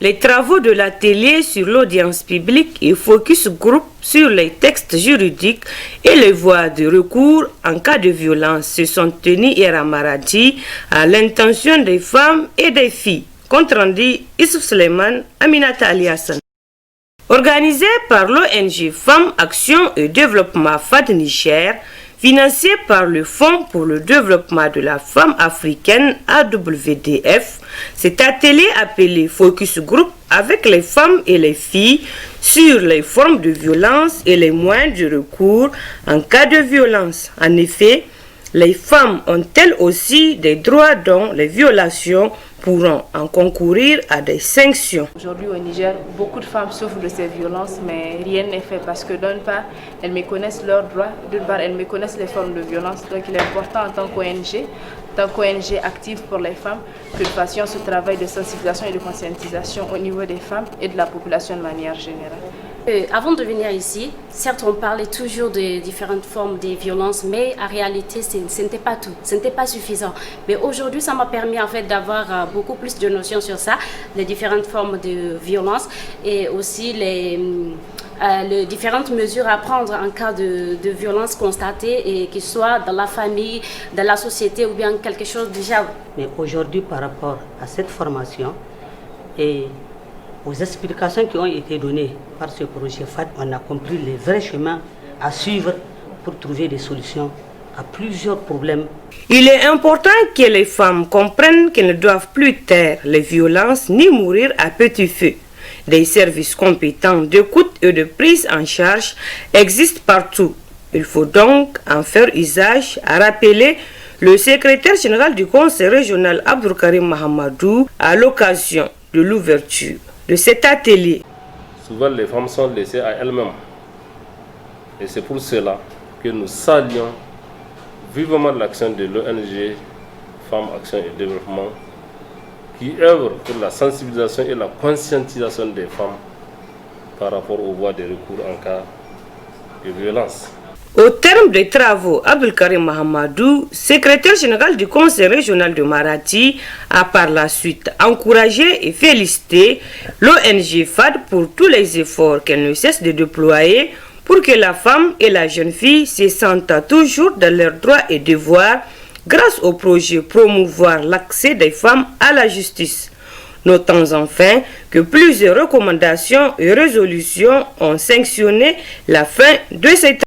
Les travaux de l'atelier sur l'audience publique et focus group sur les textes juridiques et les voies de recours en cas de violence se sont tenus hier à Maradi à l'intention des femmes et des filles. Compte rendu Issouf Suleiman, Aminata Aliassan. Organisé par l'ONG Femmes Action et Développement FAD Niger, financé par le Fonds pour le développement de la femme africaine AWDF, cet atelier appelé Focus Group avec les femmes et les filles sur les formes de violence et les moyens de recours en cas de violence. En effet, les femmes ont-elles aussi des droits dont les violations pourront en concourir à des sanctions. Aujourd'hui au Niger, beaucoup de femmes souffrent de ces violences, mais rien n'est fait parce que d'une part, elles méconnaissent leurs droits, d'autre part, elles méconnaissent les formes de violence. Donc il est important en tant qu'ONG active pour les femmes, que nous fassions ce travail de sensibilisation et de conscientisation au niveau des femmes et de la population de manière générale. Avant de venir ici, certes on parlait toujours de différentes formes de violences, mais en réalité ce n'était pas tout, ce n'était pas suffisant. Mais aujourd'hui ça m'a permis en fait d'avoir beaucoup plus de notions sur ça, les différentes formes de violence et aussi les différentes mesures à prendre en cas de violence constatée, et qu'il soit dans la famille, dans la société ou bien quelque chose déjà. Mais aujourd'hui par rapport à cette formation et aux explications qui ont été données par ce projet FAD, on a compris les vrais chemins à suivre pour trouver des solutions à plusieurs problèmes. Il est important que les femmes comprennent qu'elles ne doivent plus taire les violences ni mourir à petit feu. Des services compétents d'écoute et de prise en charge existent partout. Il faut donc en faire usage, a rappelé le secrétaire général du Conseil régional Abdou Karim Mahamadou à l'occasion de l'ouverture de cet atelier. Souvent les femmes sont laissées à elles-mêmes. Et c'est pour cela que nous saluons vivement l'action de l'ONG Femmes Action et Développement qui œuvre pour la sensibilisation et la conscientisation des femmes par rapport aux voies de recours en cas de violence. Au terme des travaux, Abdou Karim Mahamadou, secrétaire général du Conseil régional de Maradi, a par la suite encouragé et félicité l'ONG FAD pour tous les efforts qu'elle ne cesse de déployer pour que la femme et la jeune fille se sentent toujours dans leurs droits et devoirs grâce au projet promouvoir l'accès des femmes à la justice. Notons enfin que plusieurs recommandations et résolutions ont sanctionné la fin de cette